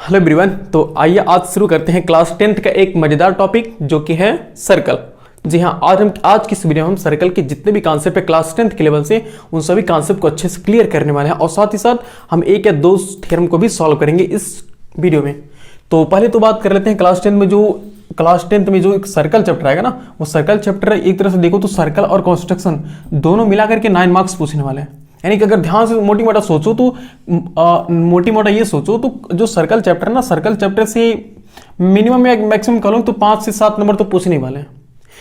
Hello everyone. तो आइए आज शुरू करते हैं क्लास 10th का एक मजेदार टॉपिक जो कि है सर्कल। जी हाँ, आज की इस वीडियो में हम सर्कल के जितने भी कॉन्सेप्ट है क्लास 10th के लेवल से उन सभी कॉन्सेप्ट को अच्छे से क्लियर करने वाले हैं और साथ ही साथ हम एक या दो थ्योरम को भी सॉल्व करेंगे इस वीडियो में। तो पहले तो बात कर लेते हैं क्लास 10th में जो एक सर्कल चैप्टर आएगा ना, वो सर्कल चैप्टर एक तरह से देखो तो सर्कल और कंस्ट्रक्शन दोनों मिला करके 9 मार्क्स पूछने वाले हैं। यानी कि अगर ध्यान से मोटी मोटा सोचो तो मोटी मोटा ये सोचो तो जो सर्कल चैप्टर है ना, सर्कल चैप्टर से मिनिमम या मैक्सिमम कह लो तो 5 से 7 नंबर तो पूछने वाले हैं।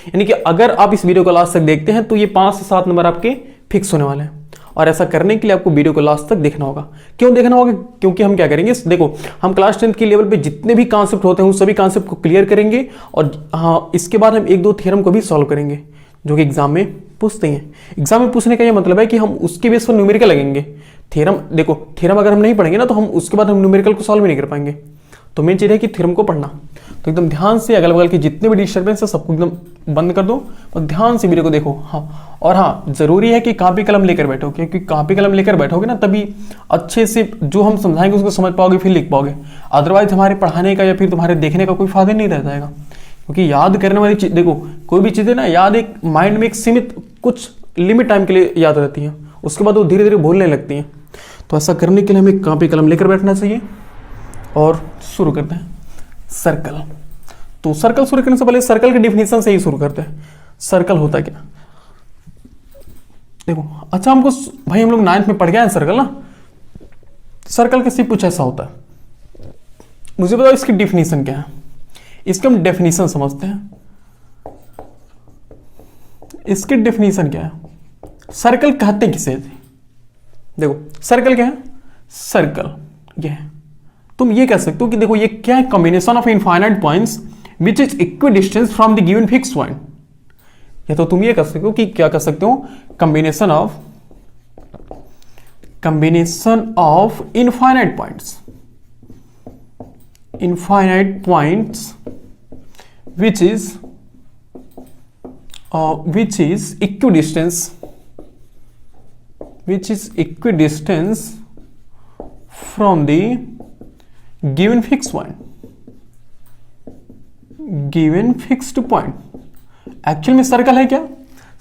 यानी कि अगर आप इस वीडियो को लास्ट तक देखते हैं तो ये 5 से 7 नंबर आपके फिक्स होने वाले हैं। और ऐसा करने के लिए आपको वीडियो को लास्ट तक देखना होगा। क्यों देखना होगा? क्योंकि हम क्या करेंगे, देखो हम क्लास 10th के लेवल पे जितने भी कॉन्सेप्ट होते हैं उन सभी कॉन्सेप्ट को क्लियर करेंगे और हाँ, इसके बाद हम एक दो थ्योरम को भी सॉल्व करेंगे जो कि एग्जाम में पूछते हैं। एग्जाम में पूछने का ये मतलब है कि हम उसके बेस पर न्यूमेरिकल लगेंगे। थ्योरम देखो, थ्योरम अगर हम नहीं पढ़ेंगे ना तो हम उसके बाद हम न्यूमेरिकल को सॉल्व भी नहीं कर पाएंगे। तो मेन चीज है कि थ्योरम को पढ़ना। तो एकदम ध्यान से अगल बगल के जितने भी डिस्टर्बेंस है सबको एकदम बंद कर दो और ध्यान से वीडियो को देखो। हाँ, और हाँ जरूरी है कि कॉपी कलम लेकर बैठो, क्योंकि कॉपी कलम लेकर बैठोगे ना तभी अच्छे से जो हम समझाएंगे उसको समझ पाओगे, फिर लिख पाओगे। अदरवाइज हमारे पढ़ाने का या फिर तुम्हारे देखने का कोई फायदा नहीं रह जाएगा। क्योंकि याद करने वाली चीज, देखो कोई भी चीजें ना याद एक माइंड में एक सीमित कुछ लिमिट टाइम के लिए याद रहती हैं, उसके बाद वो धीरे धीरे भूलने लगती हैं। तो ऐसा करने के लिए हमें कॉपी कलम लेकर बैठना चाहिए और शुरू करते हैं सर्कल। तो सर्कल शुरू करने से पहले सर्कल के डिफिनेशन से ही शुरू करते हैं। सर्कल होता क्या? देखो अच्छा, हमको भाई हम लोग 9th में पढ़ गए हैं सर्कल ना। सर्कल का सिर्फ कुछ ऐसा होता है, मुझे बताओ इसकी डिफिनेशन क्या है। इसके हम डेफिनेशन समझते हैं। इसकी डेफिनेशन क्या है? सर्कल कहते किसे? देखो सर्कल क्या है? सर्कल ये है, तुम ये कह सकते हो कि देखो ये क्या है, combination of infinite points which is equi distance from the given fix point. या तो तुम ये कह सकते हो कि क्या कह सकते हो, combination of infinite points which is equidistance from the given fixed point। Actual में सर्कल है क्या?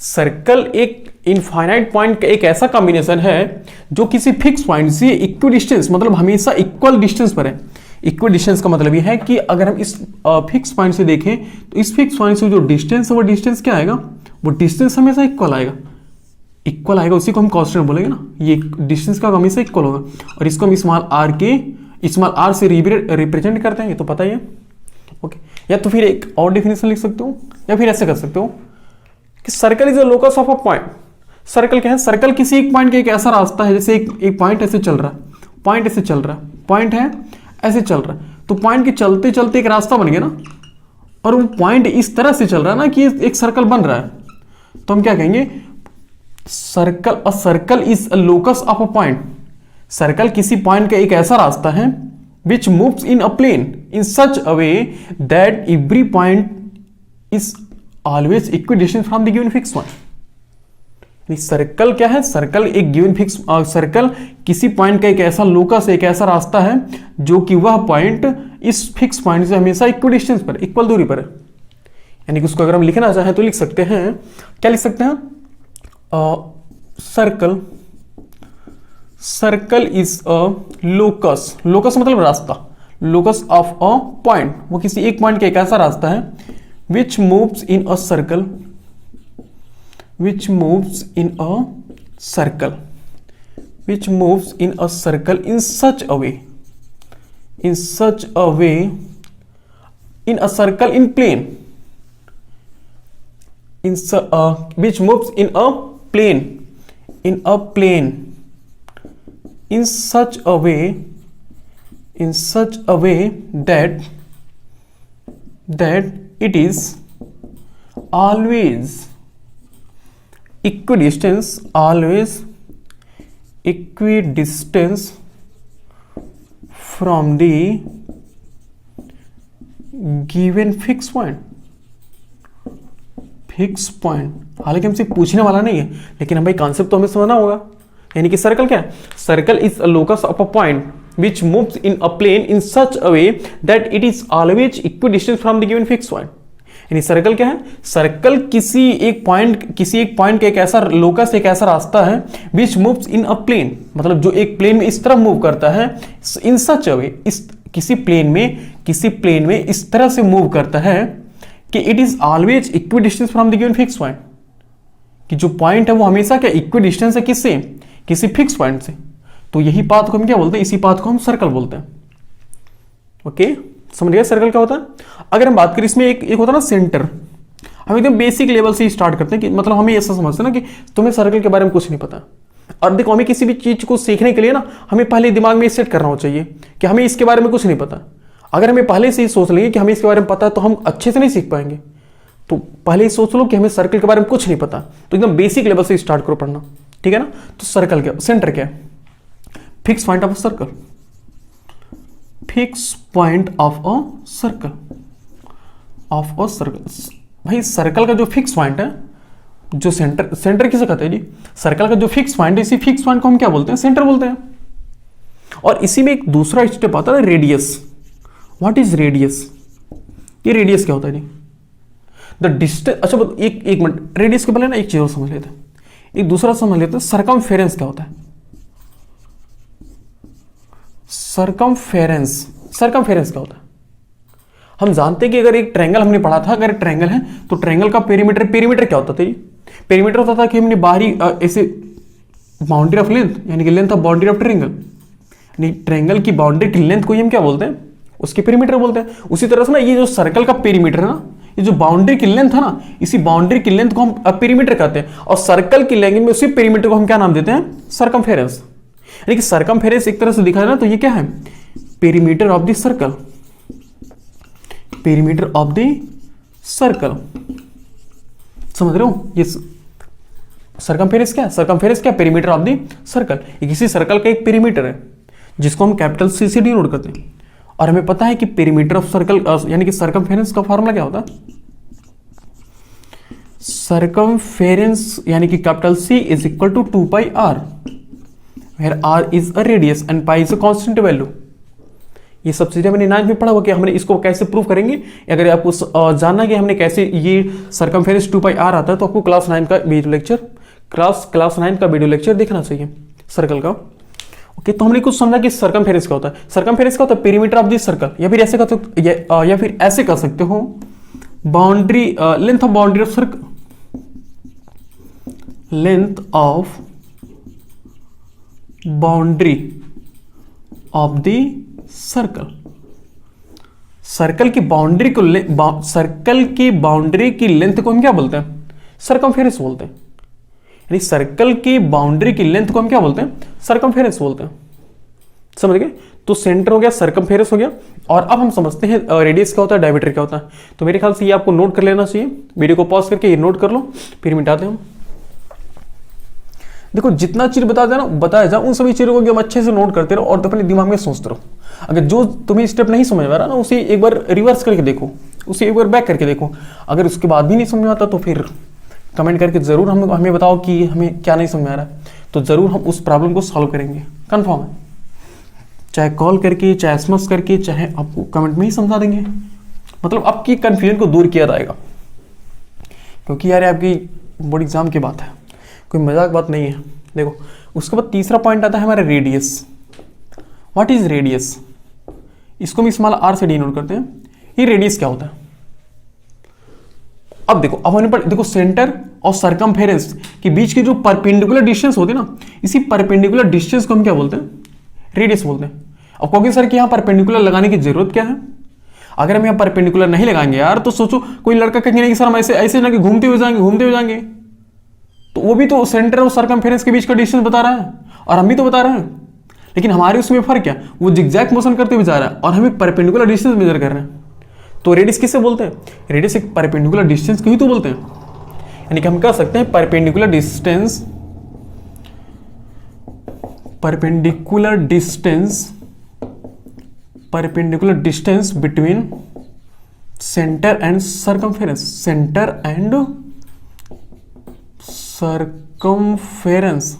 सर्कल एक इनफाइनाइट पॉइंट का एक ऐसा कॉम्बिनेशन है जो किसी फिक्स पॉइंट से इक्वी डिस्टेंस, मतलब हमेशा इक्वल डिस्टेंस पर है। इक्वल डिस्टेंस का मतलब यह है कि अगर हम इस फिक्स पॉइंट से देखें तो इस फिक्स पॉइंट से जो डिस्टेंस है वो डिस्टेंस क्या आएगा? वो डिस्टेंस हमेशा इक्वल आएगा। उसी को हम कांस्टेंट बोलेंगे ना। ये डिस्टेंस का हमेशा इक्वल होगा और इसको हम स्मॉल आर से रिप्रेजेंट करते हैं, ये तो पता ही है। ओके, या तो फिर एक और डेफिनेशन लिख सकते हो या फिर ऐसे कर सकते हो कि circle is the locus of a point. Circle क्या है? सर्कल किसी एक पॉइंट का एक ऐसा रास्ता है, जैसे एक पॉइंट ऐसे चल रहा है, पॉइंट ऐसे चल रहा है, पॉइंट है ऐसे चल रहा है, तो पॉइंट के चलते चलते एक रास्ता बन गया ना, और वो पॉइंट इस तरह से चल रहा है ना कि एक सर्कल बन रहा है। तो हम क्या कहेंगे? Circle is a locus of a point. Circle किसी पॉइंट का एक ऐसा रास्ता है which moves in a plane in such a way that every point is always equidistant from the given fixed point। Circle क्या है? सर्कल एक given fix circle किसी पॉइंट का एक ऐसा लोकस, एक ऐसा रास्ता है जो कि वह पॉइंट इस फिक्स पॉइंट से हमेशा इक्वल डिस्टेंस पर, इक्वल दूरी पर है। यानी कि उसको अगर हम लिखना चाहें तो लिख सकते हैं, क्या लिख सकते हैं? Circle is a locus, locus मतलब रास्ता, लोकस ऑफ अ पॉइंट, वो किसी एक पॉइंट का एक ऐसा रास्ता है विच moves in a circle in such a way in a circle in plane which moves in a plane in such a way that it is always equidistance from the given fixed point। हालांकि हमसे पूछने वाला नहीं है, लेकिन हम भाई concept तो हमें समझना होगा। यानी कि सर्कल क्या है? Circle is a locus of a point which moves in a plane in such a way that it is always equidistant from the given fixed point। यानी सर्कल क्या है? सर्कल किसी एक पॉइंट का एक ऐसा लोकस, एक ऐसा रास्ता है विच मूव्स इन अ प्लेन, मतलब जो एक प्लेन में इस तरह मूव करता है, इन सच अ वे, इस किसी प्लेन में इस तरह से मूव करता है कि it is always equidistance from the given fix point, कि जो पॉइंट है वो हमेशा क्या इक्विडिस्टेंस है किससे? किसी फिक्स पॉइंट से। तो यही पाथ को हम क्या बोलते हैं? इसी पाथ को हम सर्कल बोलते हैं। ओके, समझ गए सर्कल क्या होता है? अगर हम बात करें इसमें एक होता है ना सेंटर, हम एकदम बेसिक लेवल से ही स्टार्ट करते हैं कि मतलब हमें ऐसा समझते हैं ना कि तुम्हें सर्कल के बारे में कुछ नहीं पता। और देखो, हमें किसी भी चीज को सीखने के लिए ना हमें पहले दिमाग में सेट करना हो चाहिए कि हमें इसके बारे में कुछ नहीं पता। अगर हमें पहले से ही सोच लेंगे कि हमें इसके बारे में पता है तो हम अच्छे से नहीं सीख पाएंगे। तो पहले ही सोच लो कि हमें सर्कल के बारे में कुछ नहीं पता, तो एकदम बेसिक लेवल से स्टार्ट करो पढ़ना, ठीक है ना? तो सर्कल क्या, सेंटर क्या है? Fix point of a circle, fix point of a circle, भाई सर्कल का जो फिक्स पॉइंट है, जो सेंटर किसे कहते हैं जी? सर्कल का जो फिक्स पॉइंट है, इसी फिक्स पॉइंट को हम क्या बोलते हैं? सेंटर बोलते हैं। और इसी में एक दूसरा स्टेप आता है रेडियस। What is radius? ये रेडियस क्या होता है जी? The distance. अच्छा एक मिनट, रेडियस के पहले ना एक चीज और समझ लेते हैं, एक दूसरा समझ लेते हैं। सरकमफेरेंस क्या होता है? सरकमफेरेंस क्या होता है? हम जानते हैं कि अगर एक ट्रायंगल हमने पढ़ा था, अगर ट्रायंगल है तो ट्रायंगल का पेरीमीटर क्या होता था? पेरीमीटर होता था कि हमने बाहरी ऐसे बाउंड्री ऑफ लेंथ, यानी कि length of boundary of triangle, यानी ट्रायंगल की बाउंड्री की लेंथ को ही हम क्या बोलते हैं? उसके पेरीमीटर बोलते हैं। उसी तरह से ना ये जो सर्कल का पेरीमीटर है ना, ये जो बाउंड्री की लेंथ है ना, इसी बाउंड्री की लेंथ को हम पेरीमीटर कहते हैं। और सर्कल की लैंग्वेज में उसी पेरीमीटर को हम क्या नाम देते हैं? सरकमफेरेंस। यानी कि सरकमफेरेंस एक तरह से दिखा है ना, तो ये क्या है? Perimeter of the circle, perimeter of the circle. समझ रहे हो? ये सरकमफेरेंस क्या है? सरकमफेरेंस क्या? Perimeter of the circle. ये किसी सर्कल का एक पेरीमीटर है जिसको हम कैपिटल सी से डिनोट करते हैं। और हमें पता है कि पेरीमीटर ऑफ सर्कल यानी कि सरकमफेरेंस का फॉर्मूला क्या होता है? सरकमफेरेंस यानी कि capital C is equal to 2 pi R, where R is a radius and pi is a constant value. ये सब चीजें मैंने 9th में पढ़ा हुआ कि हमने इसको कैसे प्रूव करेंगे। अगर आपको जानना कि हमने कैसे ये सरकमफेरेंस 2 पाई आर आता है, तो आपको क्लास 9 का वीडियो लेक्चर देखना चाहिए सर्कल का। ओके, तो हमने कुछ समझा कि सरकमफेरेंस क्या होता है। सरकमफेरेंस क्या होता है? पेरीमीटर ऑफ दिस सर्कल, या फिर ऐसे कह सकते हो boundary, length of boundary of circle, length of boundary of the circle. Circle की बाउंड्री की लेंथ को हम क्या बोलते हैं? सरकमफेरेंस बोलते हैं। यानी सर्कल की बाउंड्री की लेंथ को हम क्या बोलते हैं? सरकमफेरेंस बोलते हैं। समझ गए? तो सेंटर हो गया, सरकमफेरेंस हो गया। और अब हम समझते हैं रेडियस क्या होता है, डायमीटर क्या होता है। तो मेरे ख्याल से ये आपको नोट कर लेना चाहिए। वीडियो को पॉज करके ये नोट कर लो, फिर मिटाते हैं हम। देखो, जितना चीज बताया जाए उन सभी चीजों को हम अच्छे से नोट करते रहो और अपने दिमाग में सोचते रहो। अगर जो तुम्हें स्टेप नहीं समझ में आ रहा ना, उसे एक बार रिवर्स करके देखो, उसे एक बार बैक करके देखो। अगर उसके बाद भी नहीं समझ में आता तो फिर कमेंट करके जरूर हमें बताओ कि हमें क्या नहीं समझ में आ रहा है, तो जरूर हम उस प्रॉब्लम को सॉल्व करेंगे, कंफर्म है। चाहे कॉल करके, चाहे एसएमएस करके, चाहे आपको कमेंट में ही समझा देंगे। मतलब आपकी कंफ्यूजन को दूर किया जाएगा, क्योंकि यार आपकी बोर्ड एग्जाम की बात है, कोई मजाक बात नहीं है। देखो, उसके बाद तीसरा पॉइंट आता है हमारा रेडियस। What is radius? इसको भी स्मॉल आर से डिनोट करते हैं। ये रेडियस क्या होता है? अब देखो, देखो सेंटर और सरकमफेरेंस के बीच की जो परपेंडिकुलर डिस्टेंस होती है ना, इसी परपेंडिकुलर डिस्टेंस को हम क्या बोलते हैं? रेडियस बोलते हैं। अब कहोगे सर कि यहाँ परपेंडिकुलर लगाने की जरूरत क्या है? अगर हम यहाँ परपेंडिकुलर नहीं लगाएंगे यार, तो सोचो कोई लड़का कहेंगे नहीं कि सर हम ऐसे ना कि घूमते हुए जाएंगे, तो वो भी तो सेंटर और सरकमफेरेंस के बीच का डिस्टेंस बता रहा है और हम भी तो बता रहे हैं। लेकिन हमारे उसमें फर्क क्या? वो जिगजैग मोशन करते हुए जा रहा है और हमें परपेंडिकुलर डिस्टेंस मेजर कर रहे हैं। तो रेडियस किससे बोलते हैं? रेडियस एक परपेंडिकुलर डिस्टेंस को ही तो बोलते हैं। यानी कि हम कह सकते हैं perpendicular distance between centre and circumference, centre and circumference,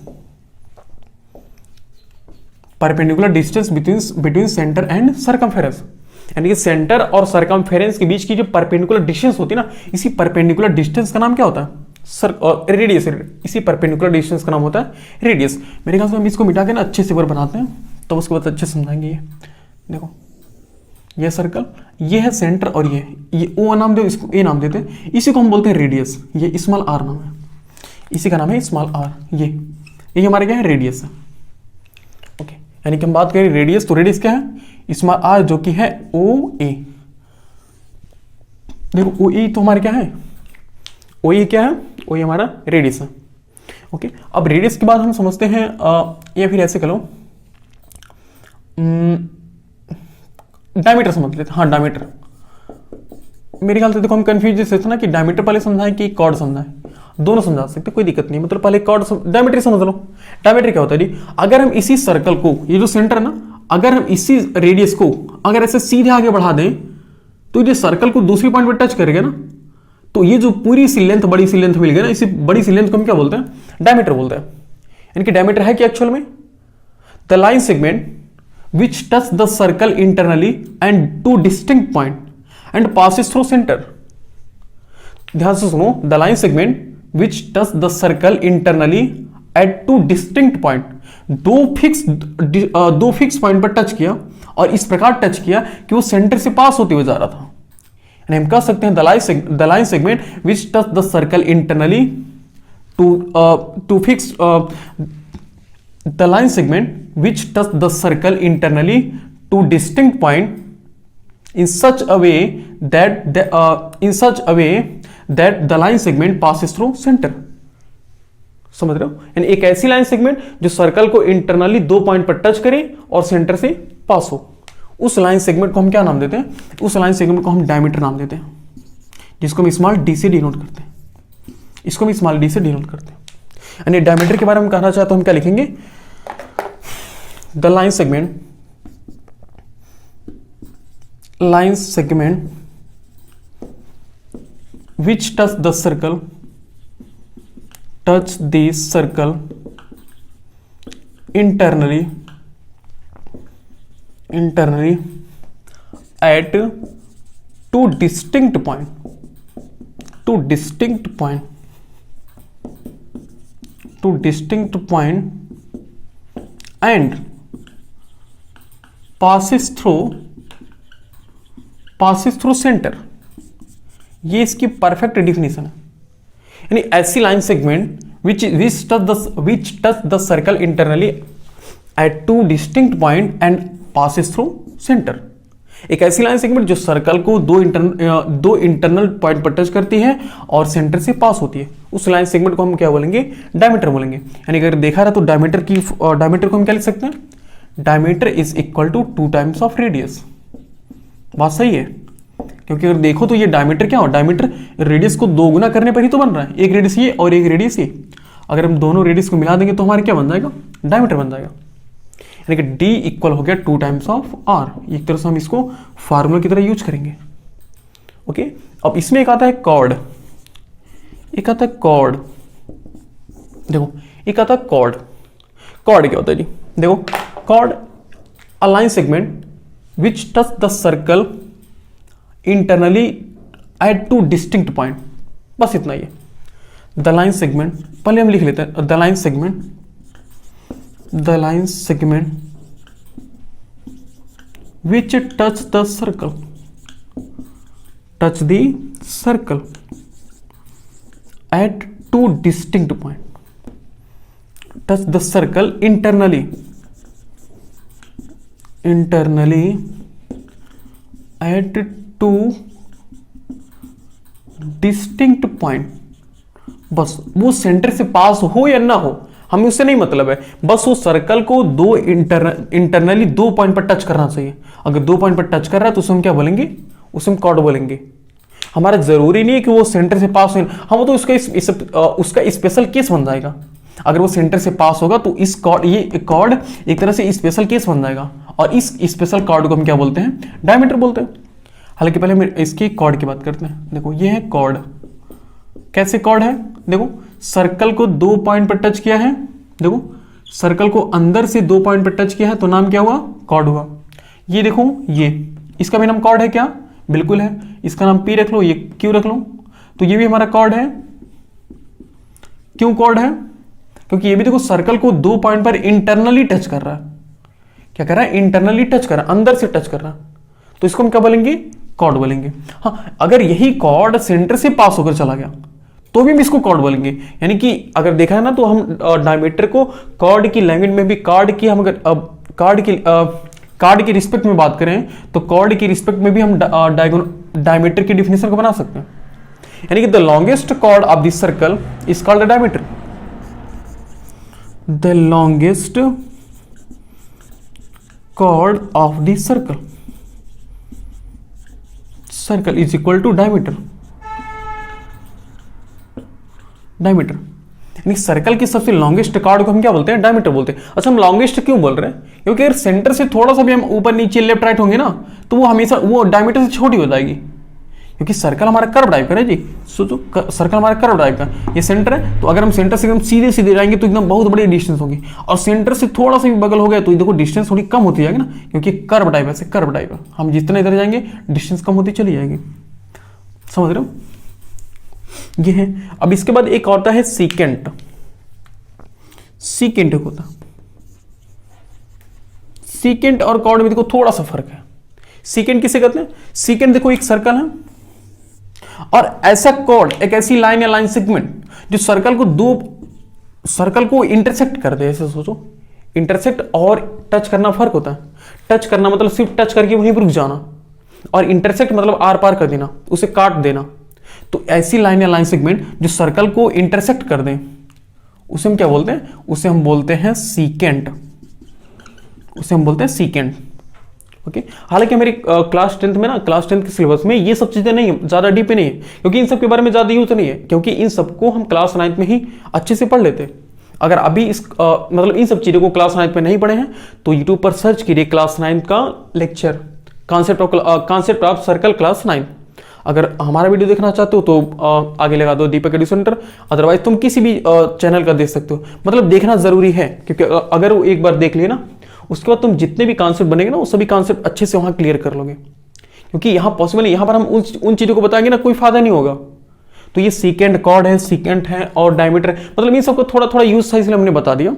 perpendicular distance between centre and circumference, यानी कि सेंटर और सर्कमफेरेंस के बीच की जो परपेंडिकुलर डिस्टेंस होती है ना, इसी परपेंडिकुलर डिस्टेंस का नाम क्या होता है? रेडियस। इसी परपेंडिकुलर डिस्टेंस का नाम होता है रेडियस। मेरे ख्याल से हम इसको मिटा के ना अच्छे से बार बनाते हैं, तो उसके बाद अच्छे समझाएंगे। ये देखो, ये सर्कल, ये है सेंटर, और ये ओ नाम दे, इसको ए नाम देते हैं, इसी को हम बोलते हैं रेडियस। ये स्मॉल आर नाम है, इसी का नाम है स्मॉल आर। ये हमारे क्या है? रेडियस है। ओके, यानी कि हम बात करें रेडियस, तो रेडियस क्या है? स्मॉल आर, जो कि है ओ ए। देखो, ओ ए तो हमारे क्या है? ओ ए क्या है? ओ ए हमारा रेडियस है। ओके, अब रेडियस के बाद हम समझते हैं, या फिर ऐसे करो, डायमीटर समझ लेते हैं। हाँ, डायमीटर। मेरे ख्याल से देखो हम कंफ्यूज जैसे थे ना कि डायमीटर पहले समझाएं कि कॉर्ड समझाएं, दोनों समझा सकते, कोई दिक्कत नहीं। मतलब पहले कॉर्ड डायमीटर समझ लो। डायमीटर क्या होता है जी? अगर हम इसी सर्कल को, ये जो सेंटर है ना, अगर हम इसी रेडियस को अगर ऐसे सीधे आगे बढ़ा दें, तो ये सर्कल को दूसरी पॉइंट पर टच करेगा ना, तो ये जो पूरी सी लेंथ, बड़ी सी लेंथ मिल गई ना, इसी बड़ी सी लेंथ को हम क्या बोलते हैं? डायमीटर बोलते हैं। यानी कि डायमीटर है कि एक्चुअल में the line segment which touch the circle internally and two distinct point and passes through center। ध्यान से सुनो, the line segment which touch the circle internally at two distinct point, दो फिक्स पॉइंट पर touch किया, और इस प्रकार touch किया कि वो सेंटर से पास होते हुए जा रहा था। यानी हम कह सकते हैं the line segment which touch the circle internally to fix the line segment which touch the circle internally to distinct point in such a way that the line segment passes through center। समझ रहे हो? यानी एक ऐसी line segment जो circle को internally दो point पर टच करे और सेंटर से पास हो, उस लाइन सेगमेंट को हम क्या नाम देते हैं? उस लाइन सेगमेंट को हम डायमीटर नाम देते हैं, जिसको हम स्मॉल डी से डिनोट करते हैं। इसको हम स्मॉल डी से डिनोट करते हैं। यानी डायमीटर के बारे में कहना चाहे तो हम क्या लिखेंगे? The line segment which touch the circle internally at two distinct point and passes through center। ये इसकी परफेक्ट डिफिनेशन है। यानी ऐसी line segment which touch the circle internally at two distinct point and passes through center। एक ऐसी line segment जो circle को दो इंटरनल पॉइंट पर टच करती है और सेंटर से पास होती है, उस लाइन सेगमेंट को हम क्या बोलेंगे? डायमीटर बोलेंगे। यानी अगर देखा रहा तो डायमीटर को हम क्या लिख सकते हैं? Diameter is equal to 2 times of radius. बात सही है, क्योंकि अगर देखो तो ये डायमीटर क्या हो? डायमीटर रेडियस को 2 गुना करने पर ही तो बन रहा है। एक रेडियस ये और एक रेडियस ये, अगर हम दोनों रेडियस को मिला देंगे तो हमारे क्या बन जाएगा? डायमीटर बन जाएगा। यानी कि D इक्वल हो गया 2 टाइम्स ऑफ R। एक तरह से हम इसको फार्मूला की तरह यूज करेंगे। ओके, अब इसमें एक आता है कॉर्ड, एक आता है कॉर्ड। देखो, एक आता है कॉर्ड। कॉर्ड क्या होता है जी? देखो, chord a line segment which touch the circle internally at 2 distinct point. बस इतना ही है। द लाइन सेगमेंट, पहले हम लिख लेते हैं, the line segment which touch the circle at 2 distinct point, touch the circle internally at 2 distinct point। बस वो सेंटर से पास हो या ना हो हमें उससे नहीं मतलब है, बस वो सर्कल को दो इंटरनली 2 पॉइंट पर टच करना चाहिए। अगर 2 पॉइंट पर टच कर रहा है तो उसे हम क्या बोलेंगे? उसे हम कॉर्ड बोलेंगे। हमारा जरूरी नहीं है कि वो सेंटर से पास हो, हम तो उसका स्पेशल केस बन जाएगा। अगर वो सेंटर से पास होगा तो इस कॉर्ड, ये कॉर्ड एक तरह से स्पेशल केस बन जाएगा, और इस स्पेशल कॉर्ड को हम क्या बोलते हैं? डायमीटर बोलते हैं। हालांकि पहले हम इसकी कॉर्ड की बात करते हैं। देखो, ये है कॉर्ड। कैसे कॉर्ड है? देखो, सर्कल को 2 पॉइंट पर टच किया है। देखो, सर्कल को अंदर से 2 पॉइंट पर टच किया है तो नाम क्या हुआ, कॉर्ड हुआ। ये देखो, ये इसका भी नाम कॉर्ड है क्या, बिल्कुल है। इसका नाम P रख लो, ये Q रख लो, तो ये भी हमारा कॉर्ड है। क्यों कॉर्ड है, क्योंकि ये भी देखो सर्कल को 2 पॉइंट पर इंटरनली टच कर रहा है। क्या कर रहा है, इंटरनली टच कर रहा है, अंदर से टच कर रहा है, तो इसको हम क्या बोलेंगे, कॉर्ड बोलेंगे। हाँ, अगर यही कॉर्ड सेंटर से पास होकर चला गया तो भी हम इसको कॉर्ड बोलेंगे। यानी कि अगर देखा है ना, तो हम डायमीटर को कॉर्ड की लैंग्वेज में भी, कार्ड की हम अगर कार्ड की रिस्पेक्ट में बात करें तो कॉर्ड की रिस्पेक्ट में भी हम डायमीटर की डिफिनेशन को बना सकते हैं। यानी कि the longest chord of this circle is called the diameter. The longest chord of this circle is equal to diameter. यानी सर्कल की सबसे लॉन्गेस्ट कॉर्ड को हम क्या बोलते हैं, डायमीटर बोलते हैं। अच्छा, हम लॉन्गेस्ट क्यों बोल रहे हैं, क्योंकि अगर सेंटर से थोड़ा सा भी हम ऊपर नीचे लेफ्ट राइट होंगे ना, तो वो हमेशा वो डायमीटर से छोटी हो जाएगी, क्योंकि सर्कल हमारा कर्व टाइप का है जी। सोचो, सर्कल हमारा कर्व टाइप का, ये सेंटर है, तो अगर हम सेंटर से एकदम सीधे सीधे जाएंगे तो एकदम बहुत बड़ी डिस्टेंस होगी, और सेंटर से थोड़ा सा भी बगल हो गया तो देखो डिस्टेंस थोड़ी कम होती जाएगी ना, क्योंकि कर्व टाइप है, कर्व टाइप है। हम जितने इधर जाएंगे डिस्टेंस कम होती चली जाएगी, समझ रहे हो, ये है। अब इसके बाद एक होता है सीकेंट। सीकेंट होता है, सीकेंट और कॉर्ड में देखो थोड़ा सा फर्क है। सीकेंट किसे कहते हैं, सीकेंट देखो एक सर्कल है और ऐसा कॉर्ड, एक ऐसी लाइन या लाइन सेगमेंट जो सर्कल को इंटरसेक्ट कर दे। ऐसे सोचो, इंटरसेक्ट और टच करना फर्क होता है। टच करना मतलब सिर्फ टच करके वहीं पर रुक जाना, और इंटरसेक्ट मतलब आर पार कर देना, उसे काट देना। तो ऐसी लाइन या लाइन सेगमेंट जो सर्कल को इंटरसेक्ट कर दें उसे हम क्या बोलते हैं, उसे हम बोलते हैं सीकेंट। उसे हम बोलते हैं सीकेंट। ओके, हालांकि मेरी क्लास 10th में ना, क्लास 10th के सिलेबस में ये सब चीजें नहीं है, ज्यादा डीप नहीं है, क्योंकि इन सब के बारे में ज्यादा यूज नहीं है, क्योंकि इन सबको हम क्लास 9th में ही अच्छे से पढ़ लेते। अगर अभी इस मतलब इन सब चीजों को क्लास 9th में नहीं पढ़े हैं तो यूट्यूब पर सर्च कीजिए क्लास 9th का lecture, concept of circle class 9। अगर हमारा वीडियो देखना चाहते हो तो आगे लगा दो दीपक एडू सेंटर, अदरवाइज तुम किसी भी चैनल का देख सकते हो। मतलब देखना जरूरी है, क्योंकि अगर वो एक बार देख लिए ना, उसके बाद तुम जितने भी कॉन्सेप्ट बनेंगे ना, वो सभी कॉन्सेप्ट अच्छे से वहां क्लियर कर लोगे। क्योंकि यहाँ पॉसिबल है, यहाँ पर हम उन चीजों को बताएंगे ना, कोई फायदा नहीं होगा। तो ये सीकेंट कॉर्ड है, सीकेंट है और डायमीटर, मतलब इन सबको थोड़ा थोड़ा यूज था, इसलिए हमने बता दिया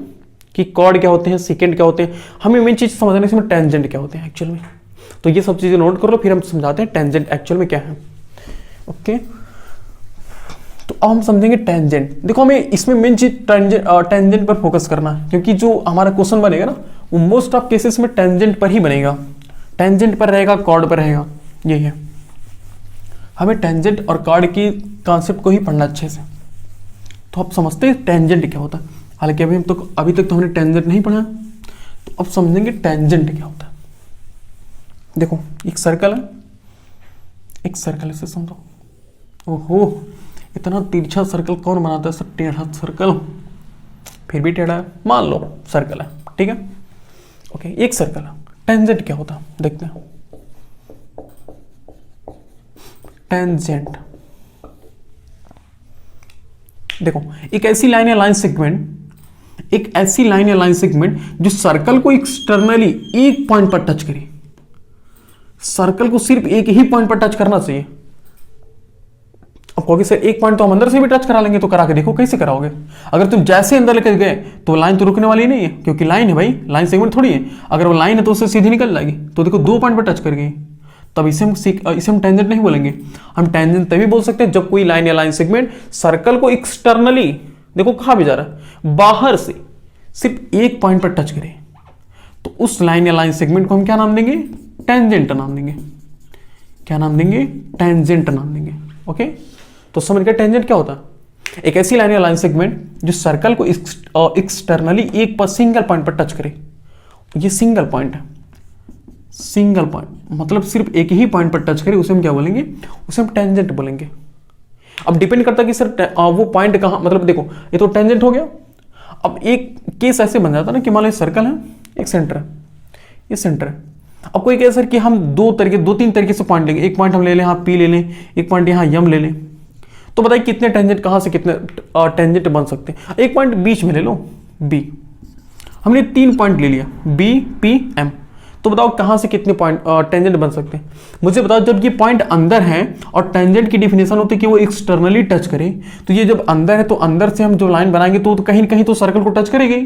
कि कॉर्ड क्या होते हैं, सीकेंट क्या होते हैं। हमें मेन चीज समझने इसमें टेंजेंट क्या होते हैं एक्चुअल में। तो ये सब चीजें नोट कर लो, फिर हम समझाते हैं टेंजेंट एक्चुअल में क्या है। ओके, तो अब हम समझेंगे टेंजेंट। देखो, हमें इसमें मेन चीज टेंजेंट पर फोकस करना है, क्योंकि जो हमारा क्वेश्चन बनेगा ना, वो मोस्ट ऑफ केसेस में टेंजेंट पर ही बनेगा, टेंजेंट पर रहेगा, कॉर्ड पर रहेगा। यही है, हमें टेंजेंट और कॉर्ड की कॉन्सेप्ट को ही पढ़ना अच्छे से। तो अब समझते हैं टेंजेंट क्या होता है। हालांकि अभी तक तो हमने टेंजेंट नहीं पढ़ा, तो अब समझेंगे टेंजेंट क्या होता है। देखो, एक सर्कल है, एक सर्कल इसे समझो। ओहो, इतना तिरछा सर्कल कौन बनाता है सर, टेढ़ा सर्कल, फिर भी टेढ़ा है, मान लो सर्कल है, ठीक है। ओके, एक सर्कल है। टेंजेंट क्या होता है देखते हैं। टेंजेंट देखो, एक ऐसी लाइन या लाइन सेगमेंट जो सर्कल को एक्सटर्नली एक पॉइंट पर टच करे। सर्कल को सिर्फ एक ही पॉइंट पर टच करना चाहिए। अब कहोगे सर एक पॉइंट तो हम अंदर से भी टच करा लेंगे, तो करा के देखो कैसे कराओगे। अगर तुम जैसे अंदर लेकर गए तो लाइन तो रुकने वाली नहीं है, क्योंकि लाइन है भाई, लाइन सेगमेंट थोड़ी है। अगर वो लाइन है तो उससे सीधी निकल जाएगी। तो देखो 2 पॉइंट पर टच कर गई, तब इसे हम टेंजेंट नहीं बोलेंगे। हम टेंजेंट तभी बोल सकते हैं जब कोई लाइन या लाइन सेगमेंट सर्कल को एक्सटर्नली, देखो कहां भी जा रहा है, बाहर से सिर्फ एक पॉइंट पर टच करे, तो उस लाइन या लाइन सेगमेंट को हम क्या नाम देंगे, टेंजेंट नाम देंगे। क्या नाम देंगे, टेंजेंट नाम देंगे। ओके, तो समझ गए टेंजेंट क्या होता है। एक ऐसी लाइन या लाइन सेगमेंट जो सर्कल को एक्सटर्नली एक सिंगल पॉइंट पर टच करे। ये सिंगल पॉइंट है, सिंगल पॉइंट मतलब सिर्फ एक ही पॉइंट पर टच करे, उसे हम क्या बोलेंगे, उसे हम टेंजेंट बोलेंगे। अब डिपेंड करता है कि सर वो पॉइंट कहां, मतलब देखो ये तो टेंजेंट हो गया। अब एक केस ऐसे बन जाता है ना कि मान लो सर्कल है, एक सेंटर है, ये सेंटर है। अब कोई कहे सर कि हम 2-3 तरीके से पॉइंट लेंगे, एक पॉइंट हम ले लें यहाँ P ले लें, एक पॉइंट यहाँ M ले लें, तो बताइए कितने टेंजेंट, कहां से कितने टेंजेंट बन सकते हैं। एक पॉइंट बीच में ले लो B, हमने 3 पॉइंट ले लिया बी पी एम, तो बताओ कहां से कितने पॉइंट टेंजेंट बन सकते हैं। मुझे बताओ जब ये पॉइंट अंदर है और टेंजेंट की डिफिनेशन होती है कि वो एक्सटर्नली टच करे, तो ये जब अंदर है तो अंदर से हम जो लाइन बनाएंगे तो कहीं ना कहीं तो सर्कल को टच करेगी।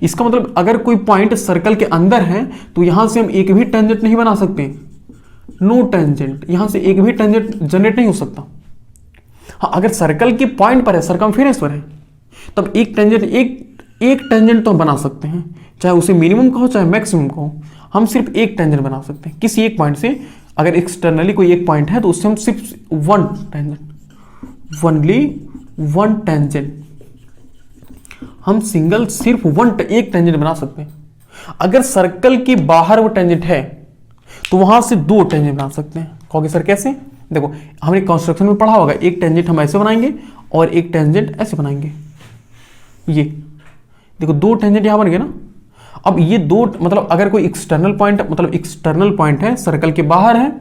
इसका मतलब अगर कोई पॉइंट सर्कल के अंदर है तो यहां से हम एक भी टेंजेंट नहीं बना सकते, नो टेंजेंट, यहां से एक भी टेंजेंट जनरेट नहीं हो सकता। हाँ, अगर सर्कल के पॉइंट पर है, सरकमफेरेंस पर है, तब एक टेंजेंट तो हम बना सकते हैं, चाहे उसे मिनिमम कहो चाहे मैक्सिमम कहो, हम सिर्फ एक टेंजेंट बना सकते हैं किसी एक पॉइंट से। अगर एक्सटर्नली कोई एक पॉइंट है तो उससे हम सिर्फ one tangent, only one tangent, हम सिंगल सिर्फ एक टेंजेंट बना सकते हैं। अगर सर्कल के बाहर वो टेंजेंट है तो वहां से 2 टेंजेंट बना सकते हैं। कहोगे सर कैसे? देखो हमने कंस्ट्रक्शन में पढ़ा होगा, एक टेंजेंट हम ऐसे बनाएंगे और एक टेंजेंट ऐसे बनाएंगे। ये देखो 2 टेंजेंट यहां बन गए ना। अब ये 2 मतलब अगर कोई एक्सटर्नल पॉइंट है, सर्कल के बाहर है,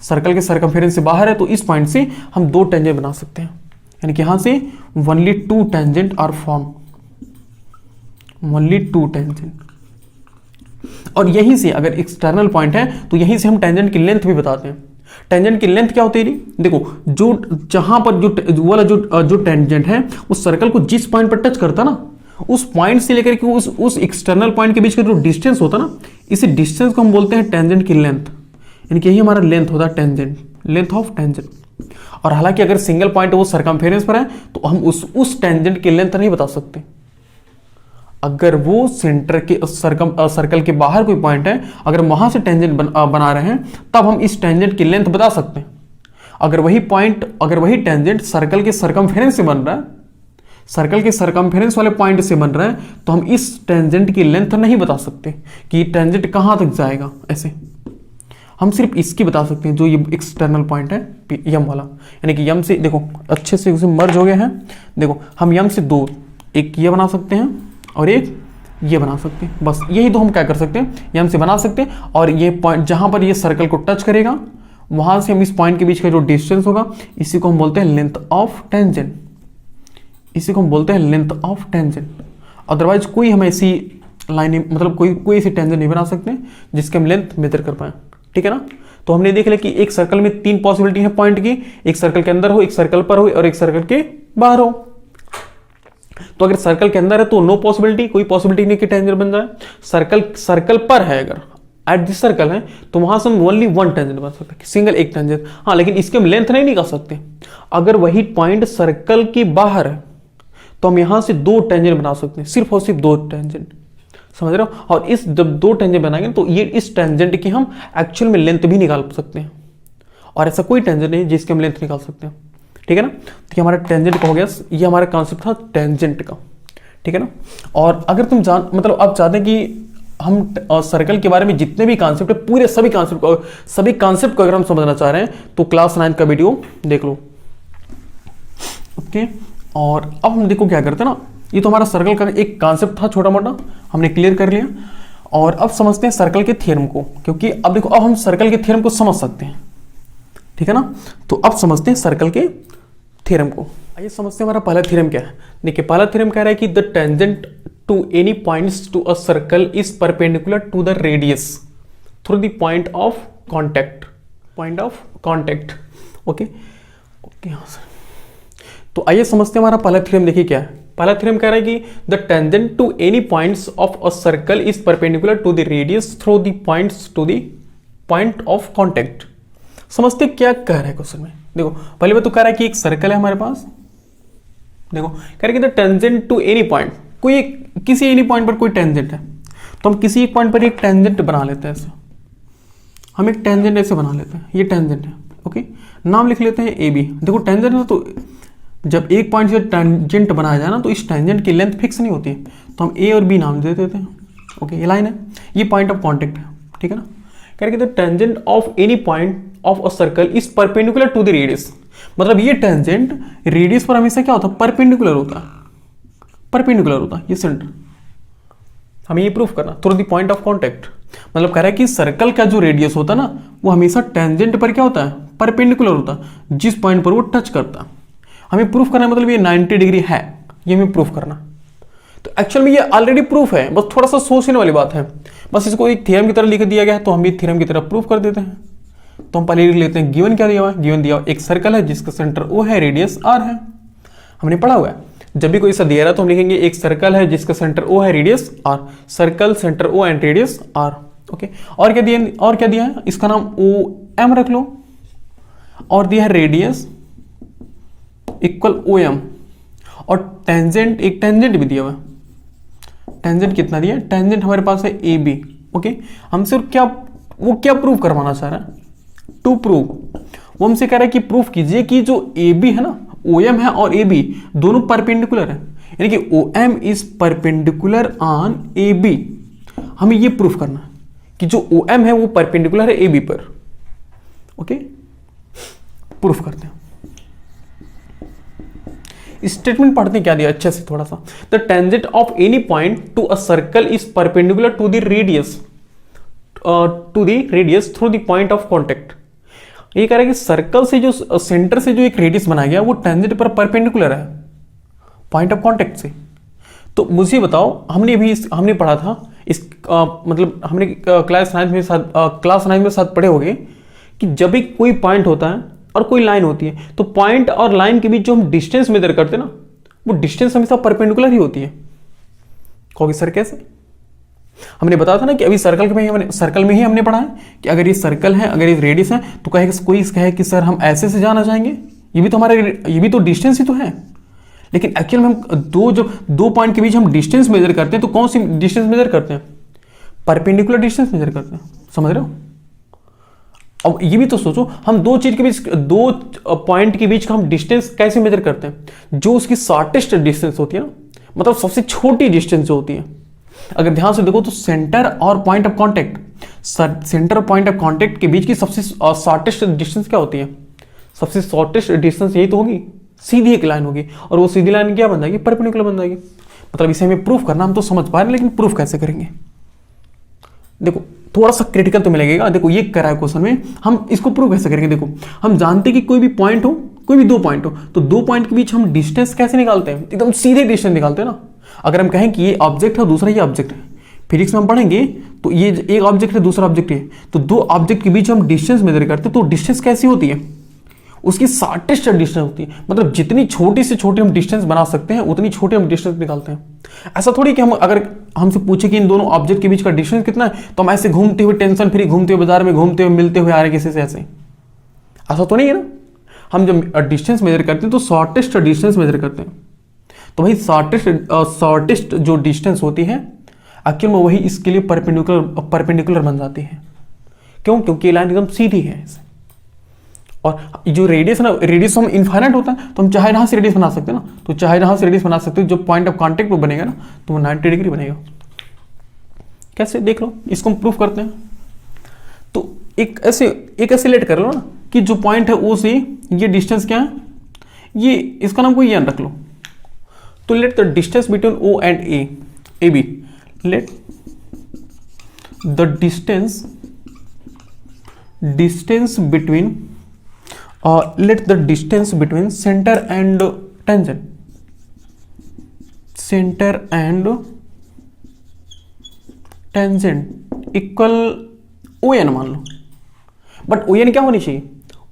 सर्कल के सर्कमफेरेंस से बाहर है, तो इस पॉइंट से हम 2 टेंजेंट बना सकते हैं, यानी कि यहां से only 2 tangent are form, only 2 tangent. और यहीं से अगर एक्सटर्नल पॉइंट है तो यहीं से हम टेंजेंट की लेंथ भी बताते हैं। टेंजेंट की लेंथ क्या होती है? देखो जो जहां पर जो वाला जो टेंजेंट है उस सर्कल को जिस पॉइंट पर टच करता ना, उस पॉइंट से लेकर के उस एक्सटर्नल पॉइंट के बीच का जो डिस्टेंस होता ना, इसी डिस्टेंस को हम बोलते हैं टेंजेंट की लेंथ, यानी कि यही हमारा लेंथ होता है टेंजेंट, लेंथ ऑफ टेंजेंट। और हालांकि अगर सिंगल पॉइंट वो सरकमफेरेंस पर है तो हम उस टेंजेंट की लेंथ नहीं बता सकते। अगर वो सेंटर के सर्कल के बाहर कोई पॉइंट है, अगर वहां से टेंजेंट बना रहे हैं तब हम इस टेंजेंट की लेंथ बता सकते हैं। अगर वही टेंजेंट सर्कल के सरकमफेरेंस से बन रहा है, सर्कल के सरकमफेरेंस वाले पॉइंट से बन रहा है, तो हम इस टेंजेंट की लेंथ नहीं बता सकते कि टेंजेंट कहां तक जाएगा। ऐसे हम सिर्फ इसकी बता सकते हैं, जो ये एक्सटर्नल पॉइंट है यम वाला, यानी कि यम से देखो अच्छे से उसे मर्ज हो गए हैं। देखो हम यम से 2, एक ये बना सकते हैं और एक ये बना सकते हैं, बस यही तो हम क्या कर सकते हैं, यम से बना सकते हैं। और ये पॉइंट जहां पर ये सर्कल को टच करेगा वहां से हम इस पॉइंट के बीच का जो डिस्टेंस होगा इसी को हम बोलते हैं लेंथ ऑफ टेंजेंट, इसी को हम बोलते हैं लेंथ ऑफ टेंजेंट। अदरवाइज कोई हम ऐसी लाइन मतलब कोई ऐसी टेंजेंट नहीं बना सकते जिसके हम लेंथ मेजर कर पाए, ठीक है ना। तो हमने देख लिया कि एक सर्कल में 3 पॉसिबिलिटी है पॉइंट की, एक सर्कल के अंदर हो, एक सर्कल पर हो और एक सर्कल के बाहर हो। तो अगर सर्कल के अंदर है तो नो पॉसिबिलिटी, कोई पॉसिबिलिटी नहीं कि टेंजेंट बन जाए। सर्कल पर है, अगर एट दिस सर्कल है तो वहां से हम ओनली 1 टेंजेंट बन सकते हैं, सिंगल एक टेंजेंट। हाँ, लेकिन इसके हम लेंथ नहीं निकाल सकते। अगर वही पॉइंट सर्कल के बाहर है तो हम यहां से 2 टेंजेंट बना सकते हैं, सिर्फ और सिर्फ 2 टेंजेंट, समझ रहे हो। और इस जब 2 टेंजेंट बनाएंगे तो ये इस टेंजेंट की हम एक्चुअल में लेंथ भी निकाल सकते हैं, और ऐसा कोई टेंजेंट नहीं जिसकी हम लेंथ निकाल सकते हैं, ठीक है ना। तो ये हमारा टेंजेंट का हो गया, ये हमारा कॉन्सेप्ट था टेंजेंट का, ठीक है ना। और अगर तुम मतलब आप चाहते हैं कि हम सर्कल के बारे में जितने भी कॉन्सेप्ट है, पूरे सभी कॉन्सेप्ट को अगर हम समझना चाह रहे हैं तो क्लास 9 का वीडियो देख लो, ओके। और अब हम देखो क्या करते हैं ना, ये तो हमारा सर्कल का एक कॉन्सेप्ट था छोटा मोटा, हमने क्लियर कर लिया। और अब समझते हैं सर्कल के थ्योरम को, क्योंकि अब देखो अब हम सर्कल के थ्योरम को समझ सकते हैं, ठीक है ना। तो अब समझते हैं सर्कल के थ्योरम को। आइए समझते हैं हमारा पहला थ्योरम क्या है। देखिए पहला थ्योरम कह रहा है कि the tangent to any points to a circle is perpendicular to the radius through the point of contact, okay okay. हाँ सर, तो आइए समझते हैं हमारा पहला थ्योरम। देखिए क्या है पहला थ्योरम, कह रहा है कि the tangent to any points of a circle is perpendicular to the radius through the points to the point of contact. समझते क्या कह रहा है क्वेश्चन में। देखो पहले बात तो कह रहा है कि एक सर्कल है हमारे पास, देखो कह रहा है कि the tangent to any point, कोई किसी एनी पॉइंट पर कोई टेंजेंट है, तो हम किसी एक पॉइंट पर एक टेंजेंट बना लेते हैं। ऐसे हम एक टेंजेंट ऐसे बना लेते हैं, ये टेंजेंट है, ओके। नाम लिख लेते हैं ए बी। देखो टेंजेंट है तो जब एक पॉइंट से टेंजेंट बनाया जाए ना तो इस टेंजेंट की लेंथ फिक्स नहीं होती है, तो हम ए और बी नाम दे देते हैं, ओके। ये लाइन है, ये पॉइंट ऑफ कांटेक्ट है, ठीक है ना। कह रहे कि the tangent of any point of a circle is perpendicular to the radius, मतलब ये टेंजेंट रेडियस पर हमेशा क्या होता है, परपेंडिकुलर होता है, ये सेंटर। हमें ये प्रूफ करना through the point of contact, मतलब कह रहा है कि सर्कल का जो रेडियस होता है ना वो हमेशा टेंजेंट पर क्या होता है, परपेंडिकुलर होता है, जिस पॉइंट पर वो टच करता है। हमें प्रूफ करना है, मतलब ये 90 डिग्री है, ये हमें प्रूफ करना। तो एक्चुअल में ये ऑलरेडी प्रूफ है, बस थोड़ा सा सोचने वाली बात है। बस इसको एक थ्योरम की तरह लिख दिया गया है, तो हम भी थ्योरम की तरह प्रूफ कर देते हैं। तो हम पहले लिख लेते हैं, गिवन क्या दिया हुआ है, गिवन दिया हुआ एक सर्कल है जिसका सेंटर O है, रेडियस R है। हमने पढ़ा हुआ है जब भी कोई सा दिया रहा तो हम लिखेंगे एक सर्कल है जिसका सेंटर O है, radius R, circle centre O and radius R। Okay, और क्या दिया है, इसका नाम OM रख लो, और दिया है रेडियस इक्वल OM, और टेंजेंट, एक टेंजेंट भी दिया हुआ है। टेंजेंट कितना दिया है, टेंजेंट हमारे पास है AB। ओके, हमसे क्या प्रूव करवाना चाह रहा है, टू प्रूव, वो हमसे कह रहा है कि प्रूफ कीजिए कि जो AB है ना, OM है और AB दोनों परपेंडिकुलर है, यानी कि OM is perpendicular on AB। हमें ये प्रूफ करना है कि जो OM है वो परपेंडिकुलर है AB पर। ओके, प्रूफ करते हैं। स्टेटमेंट पढ़ते हैं क्या दिया अच्छे से थोड़ा सा। The tangent of any point to a circle is perpendicular to the radius through the point of contact. ये कह रहा है कि सर्कल से जो सेंटर से जो एक रेडियस बनाया गया वो टेंजेंट पर परपेंडिकुलर है पॉइंट ऑफ कांटेक्ट से। तो मुझे बताओ, हमने पढ़ा था इस मतलब हमने क्लास 9 में साथ पढ़े होंगे कि जब भी कोई पॉइंट होता है और कोई लाइन होती है तो पॉइंट और लाइन के बीच जो हम डिस्टेंस मेजर करते हैं ना, वो डिस्टेंस हमेशा परपेंडिकुलर ही होती है। कहोगे सर कैसे? हमने बताया था ना कि अभी सर्कल में ही हमने पढ़ा है कि अगर ये सर्कल है, अगर ये रेडियस है, तो कोई कहे कि सर हम ऐसे से जाना चाहेंगे, ये भी तो डिस्टेंस ही तो है। लेकिन एक्चुअल में हम दो पॉइंट के बीच हम डिस्टेंस मेजर करते हैं, तो कौन सी डिस्टेंस मेजर करते हैं? परपेंडिकुलर डिस्टेंस मेजर करते हैं। समझ रहे हो? अब ये भी तो सोचो, हम दो पॉइंट के बीच का हम डिस्टेंस कैसे मेजर करते हैं? जो उसकी शॉर्टेस्ट डिस्टेंस होती है ना, मतलब सबसे छोटी डिस्टेंस जो होती है। अगर ध्यान से देखो तो सेंटर और पॉइंट ऑफ कांटेक्ट के बीच की सबसे शॉर्टेस्ट डिस्टेंस क्या होती है? सबसे शॉर्टेस्ट डिस्टेंस यही तो होगी, सीधी एक लाइन होगी, और वो सीधी लाइन क्या बन जाएगी? परपेंडिकुलर बन जाएगी। मतलब इसे हमें प्रूफ करना, हम तो समझ पा रहे हैं, लेकिन प्रूफ कैसे करेंगे? देखो थोड़ा सा क्रिटिकल तो मिलेगा। देखो ये करा है क्वेश्चन में, हम इसको प्रूव कैसे करेंगे? देखो हम जानते हैं कि कोई भी पॉइंट हो, कोई भी दो पॉइंट हो, तो दो पॉइंट के बीच हम डिस्टेंस कैसे निकालते हैं? एकदम सीधे डिस्टेंस निकालते हैं ना। अगर हम कहें कि ये ऑब्जेक्ट है, दूसरा ये ऑब्जेक्ट है, फिजिक्स में हम पढ़ेंगे तो ये एक ऑब्जेक्ट है, दूसरा ऑब्जेक्ट है, तो दो ऑब्जेक्ट के बीच हम डिस्टेंस मेजर करते हैं, तो डिस्टेंस कैसी होती है? उसकी शॉर्टेस्ट डिस्टेंस होती है। मतलब जितनी छोटी से छोटी हम डिस्टेंस बना सकते हैं उतनी छोटी हम डिस्टेंस निकालते हैं। ऐसा थोड़ी कि हम अगर हमसे पूछे कि इन दोनों ऑब्जेक्ट के बीच का डिस्टेंस कितना है, तो हम ऐसे घूमते हुए, टेंशन फ्री घूमते हुए, बाजार में घूमते हुए, मिलते हुए आ रहे किसी से, ऐसा तो नहीं है ना। हम जब डिस्टेंस मेजर करते हैं तो शॉर्टेस्ट डिस्टेंस मेजर करते हैं। तो भाई शॉर्टेस्ट जो डिस्टेंस होती है एक्चुअल में वही इसके लिए परपेंडिकुलर बन जाती है। क्यों? क्योंकि ये लाइन एकदम सीधी है। और जो रेडियस है ना, रेडियस हम इनफाइनाइट होता है, तो हम चाहे यहां से रेडियस बना सकते हैं ना, तो चाहे यहां से रेडियस बना सकते हैं, जो पॉइंट ऑफ कांटेक्ट पर बनेगा ना, तो वो 90 डिग्री बनेगा। कैसे? देख लो, इसको हम प्रूफ करते हैं। तो एक ऐसे लेट कर लो ना कि जो पॉइंट है ओ से ये डिस्टेंस क्या है, ये इसका नाम कोई एन रख लो। तो let the distance between O and A B, let the distance between let the distance between center and tangent equal ON मान लो। बट ON क्या होनी चाहिए?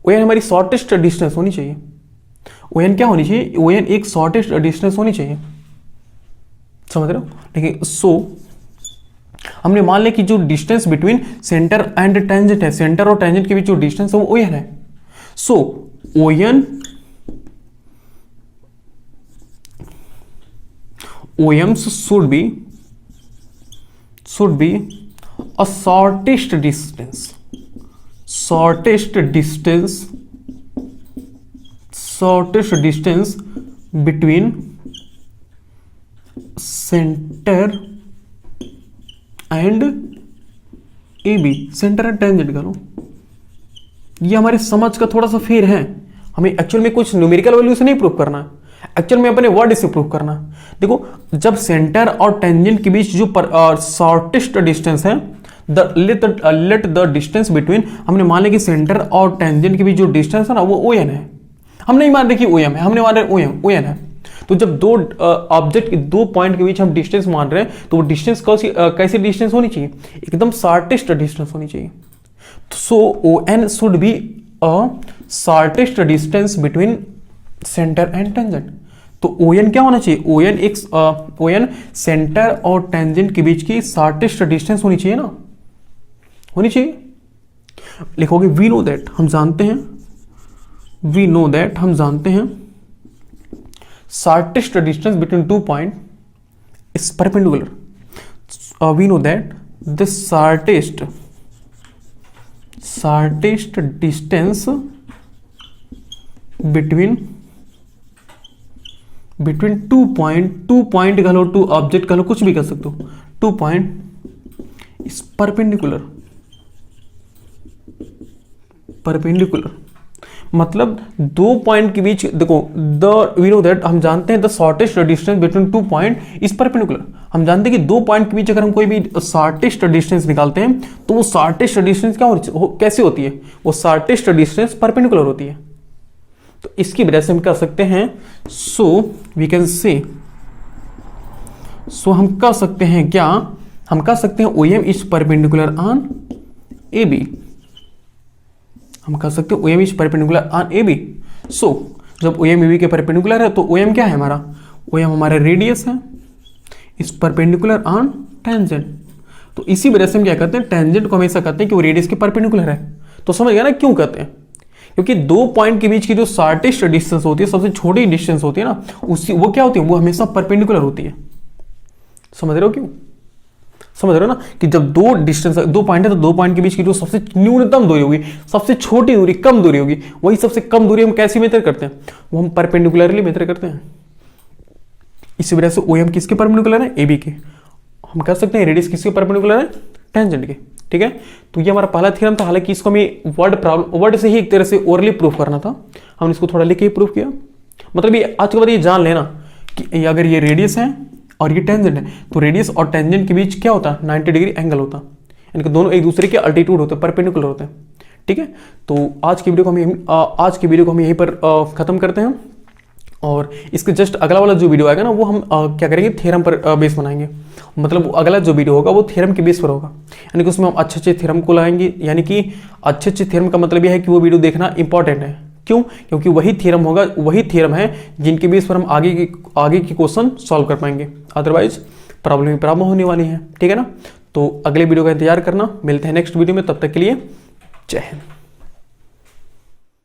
ON हमारी शॉर्टेस्ट डिस्टेंस होनी चाहिए। ON क्या होनी चाहिए? ON एक शॉर्टेस्ट डिस्टेंस होनी चाहिए। समझ रहे हो? देखिए, सो हमने मान लिया कि जो distance between centre and tangent है, सेंटर और टेंजेंट के बीच जो डिस्टेंस है वो ON है। So OMs should be a shortest distance between center and AB, centre and tangent करो। ये हमारे समझ का थोड़ा सा फेर है। हमें एक्चुअल में कुछ न्यूमेरिकल वैल्यू से नहीं प्रूव करना है, एक्चुअल में अपने वर्ड से प्रूव करना है। देखो, जब सेंटर और टेंजेंट के बीच जो शॉर्टेस्ट डिस्टेंस है, लेट द डिस्टेंस बिटवीन, हमने मान लिया कि सेंटर और टेंजेंट के बीच जो डिस्टेंस है ना वो ON है। हम नहीं मान रहे कि OM है, हमने मान रहे ON है। तो जब दो ऑब्जेक्ट के दो पॉइंट के बीच हम डिस्टेंस मान रहे हैं तो वो डिस्टेंस कैसी डिस्टेंस होनी चाहिए, एकदम शॉर्टेस्ट डिस्टेंस होनी चाहिए। So O N should be a shortest distance between centre and tangent. तो ओ एन क्या होना चाहिए, ओ एन सेंटर और टेंजेंट के बीच की शॉर्टेस्ट डिस्टेंस होनी चाहिए ना, होनी चाहिए। लिखोगे वी नो दैट, हम जानते हैं, वी नो दैट, हम जानते हैं shortest distance between two point is perpendicular. We know that the shortest distance between two point कह लो, टू ऑब्जेक्ट कह लो, कुछ भी कर सकते हो, टू पॉइंट इज परपेंडिकुलर। मतलब दो पॉइंट के बीच देखो, वी नो दैट, हम जानते हैं the shortest distance between two point is perpendicular. हम जानते हैं कि दो पॉइंट के बीच अगर हम कोई भी शॉर्टेस्ट डिस्टेंस निकालते हैं तो वो शॉर्टेस्ट डिस्टेंस कैसे होती है, वो शॉर्टेस्ट डिस्टेंस परपेंडिकुलर होती है। तो इसकी वजह से हम कह सकते हैं, सो वी कैन से, सो हम कह सकते हैं क्या, हम कह सकते हैं OM is perpendicular on AB। हम कह सकते हैं OM is perpendicular on AB। सो जब OM AB के परपेंडिकुलर है तो OM क्या है हमारा, OM हमारा रेडियस है, इज परपेंडिकुलर ऑन टेंजेंट। तो इसी वजह से हम क्या कहते हैं, टेंजेंट को हमेशा कहते हैं कि वो रेडियस के परपेंडिकुलर है। तो समझ गया ना क्यों कहते हैं, क्योंकि दो पॉइंट के बीच की जो शॉर्टेस्ट डिस्टेंस होती है, सबसे छोटी डिस्टेंस होती है ना, उसकी वो क्या होती है, वो हमेशा परपेंडिकुलर होती है। समझ रहे हो क्यों, समझ रहे हो ना, कि जब दो पॉइंट है तो दो पॉइंट के बीच की जो सबसे न्यूनतम दूरी होगी, सबसे छोटी दूरी, कम दूरी होगी, वही सबसे कम दूरी हम कैसी मेजर करते हैं, वो हम परपेंडिकुलरली मेजर करते हैं। इसी वजह से OM किसके परपेंडिकुलर है, AB के। हम कह सकते हैं रेडियस किसके परपेंडिकुलर है, टेंजेंट के। ठीक है, तो ये हमारा पहला थ्योरम था। हालांकि इसको हमें वर्ड से ही एक तरह से ओरली प्रूफ करना था, हमने इसको थोड़ा लिख के ही प्रूफ किया। मतलब ये आज के बाद ये जान लेना कि अगर ये रेडियस है और ये टेंजेंट है तो रेडियस और टेंजेंट के बीच क्या होता है, 90 डिग्री एंगल होता है, यानी कि दोनों एक दूसरे के अल्टीट्यूड होते हैं, परपेंडिकुलर होते हैं। ठीक है, तो आज की वीडियो को हम यहीं पर खत्म करते हैं। और इसके जस्ट अगला वाला जो वीडियो आएगा ना, वो हम क्या करेंगे, थ्योरम पर बेस बनाएंगे। मतलब अगला जो वीडियो होगा वो थ्योरम के बेस पर होगा, यानी कि उसमें हम अच्छे थ्योरम को लाएंगे। यानी कि अच्छे थ्योरम का मतलब यह है कि वो वीडियो देखना इंपॉर्टेंट है। क्यों, क्योंकि वही थ्योरम है जिनके बेस पर हम आगे की क्वेश्चन सॉल्व कर पाएंगे, अदरवाइज प्रॉब्लम होने वाली है। ठीक है ना, तो अगले वीडियो का इंतजार करना, मिलते हैं नेक्स्ट वीडियो में, तब तक के लिए जय हिंद।